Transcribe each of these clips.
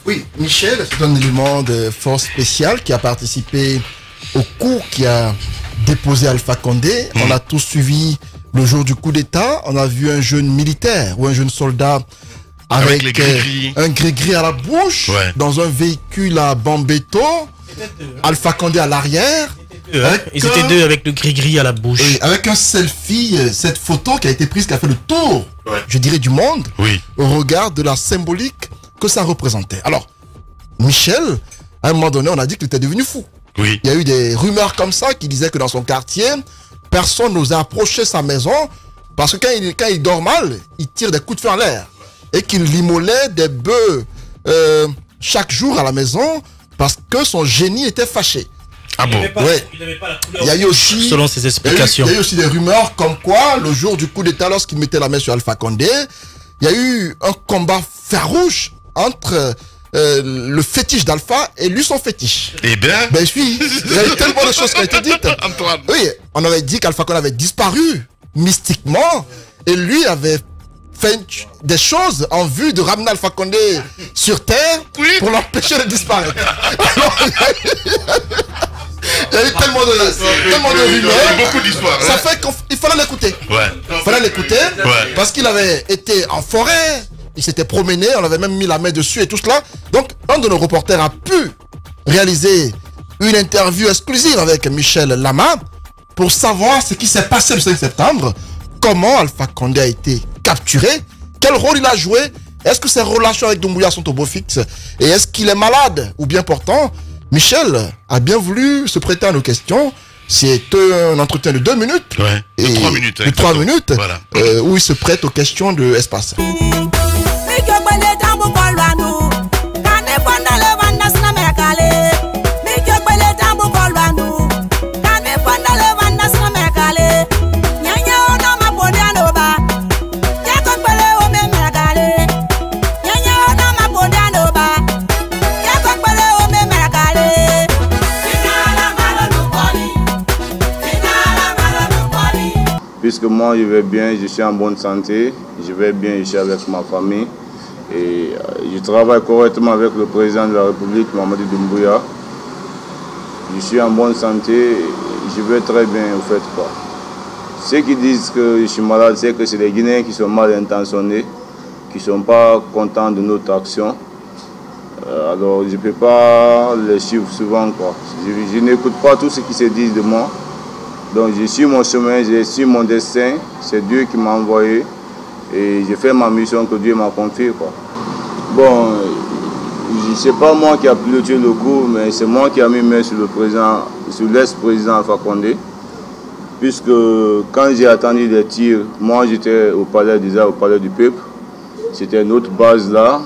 Oui, Michel, c'est un élément de force spéciale qui a participé au coup qui a déposé Alpha Condé. On a tous suivi le jour du coup d'État. On a vu un jeune militaire ou un jeune soldat avec un gris-gris à la bouche, dans un véhicule à Bambeto, Alpha Condé à l'arrière. Ils étaient deux avec le gris-gris à la bouche. Et avec un selfie, cette photo qui a été prise, qui a fait le tour, je dirais, du monde, au regard de la symbolique que ça représentait. Alors, Michel, à un moment donné, on a dit qu'il était devenu fou. Il y a eu des rumeurs comme ça qui disaient que dans son quartier, personne n'osait approcher sa maison parce que quand il dort mal, il tire des coups de feu en l'air. Et qu'il immolait des bœufs chaque jour à la maison parce que son génie était fâché. Ah bon? Il y a eu aussi, selon ses explications, il y a eu aussi des rumeurs comme quoi, le jour du coup d'État, lorsqu'il mettait la main sur Alpha Condé, il y a eu un combat farouche entre le fétiche d'Alpha et lui son fétiche. Eh bien, ben oui, il y a eu tellement de choses qui ont été dites. Antoine. Oui, on aurait dit qu'Alpha Condé avait disparu mystiquement et lui avait fait des choses en vue de ramener Alpha Condé sur terre pour l'empêcher de disparaître. Alors, il y a eu tellement de rumeurs. Il y a beaucoup d'histoires. Ça fait qu'il fallait l'écouter. Il fallait l'écouter parce qu'il avait été en forêt, il s'était promené, on avait même mis la main dessus et tout cela. Donc, un de nos reporters a pu réaliser une interview exclusive avec Michel Lama pour savoir ce qui s'est passé le 5 septembre, comment Alpha Condé a été capturé, quel rôle il a joué, est-ce que ses relations avec Doumbouya sont au beau fixe et est-ce qu'il est malade ou bien portant. Michel a bien voulu se prêter à nos questions. C'est un entretien de 2 minutes. De 3 minutes. De 3 minutes. Voilà. Où il se prête aux questions de Espace. Puisque moi je vais bien, je suis en bonne santé, je vais bien, je suis avec ma famille et je travaille correctement avec le président de la République, Mamadi Doumbouya. Je suis en bonne santé, je vais très bien au fait quoi. Ceux qui disent que je suis malade, c'est que c'est les Guinéens qui sont mal intentionnés, qui ne sont pas contents de notre action. Alors je ne peux pas les suivre souvent quoi. Je n'écoute pas tout ce qui se dit de moi. Donc je suis mon chemin, je suis mon destin, c'est Dieu qui m'a envoyé et j'ai fait ma mission que Dieu m'a confiée quoi. Bon, c'est pas moi qui a piloté le coup, mais c'est moi qui a mis main sur le président, sur l'ex-président Alpha Condé. Puisque quand j'ai attendu les tirs, moi j'étais au palais déjà, au palais du peuple. C'était une autre base là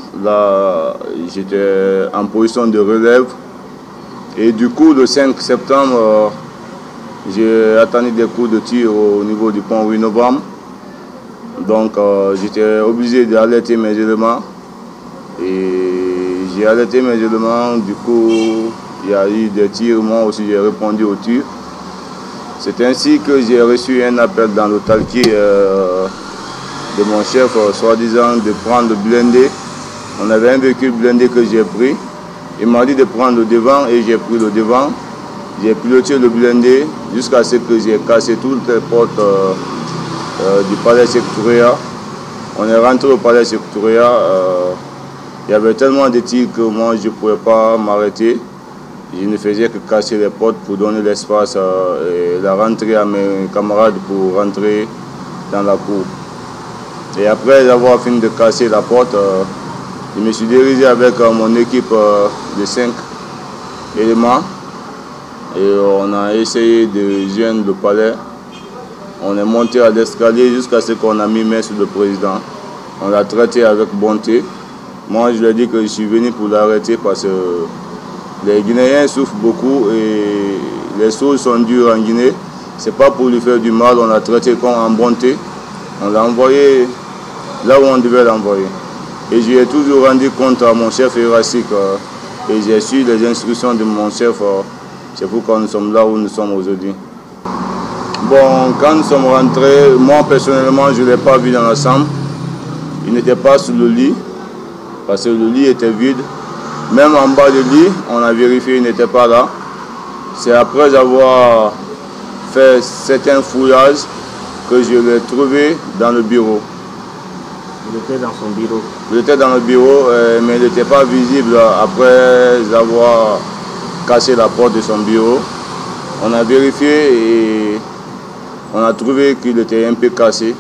j'étais en position de relève. Et du coup le 5 septembre, j'ai attendu des coups de tir au niveau du pont 8 novembre. Donc j'étais obligé d'alerter mes éléments. Et j'ai alerté mes éléments, du coup il y a eu des tirs, moi aussi j'ai répondu aux tirs. C'est ainsi que j'ai reçu un appel dans le talquier de mon chef, soi-disant de prendre le blindé. On avait un véhicule blindé que j'ai pris. Il m'a dit de prendre le devant et j'ai pris le devant. J'ai piloté le blindé jusqu'à ce que j'ai cassé toutes les portes du palais Sékou-Touréa. On est rentré au palais Sékou-Touréa. Il y avait tellement de tirs que moi je ne pouvais pas m'arrêter. Je ne faisais que casser les portes pour donner l'espace et la rentrée à mes camarades pour rentrer dans la cour. Et après avoir fini de casser la porte, je me suis dirigé avec mon équipe de 5 éléments. Et on a essayé de joindre le palais. On est monté à l'escalier jusqu'à ce qu'on a mis main sur le président. On l'a traité avec bonté. Moi, je lui ai dit que je suis venu pour l'arrêter parce que les Guinéens souffrent beaucoup et les choses sont dures en Guinée. Ce n'est pas pour lui faire du mal, on l'a traité comme en bonté. On l'a envoyé là où on devait l'envoyer. Et je lui ai toujours rendu compte à mon chef hiérarchique et j'ai su les instructions de mon chef. C'est pourquoi nous sommes là où nous sommes aujourd'hui. Bon, quand nous sommes rentrés, moi personnellement, je ne l'ai pas vu dans la chambre. Il n'était pas sous le lit, parce que le lit était vide. Même en bas de lui, on a vérifié, il n'était pas là. C'est après avoir fait certains fouillages que je l'ai trouvé dans le bureau. Il était dans son bureau. Il était dans le bureau, mais il n'était pas visible après avoir cassé la porte de son bureau. On a vérifié et on a trouvé qu'il était un peu cassé.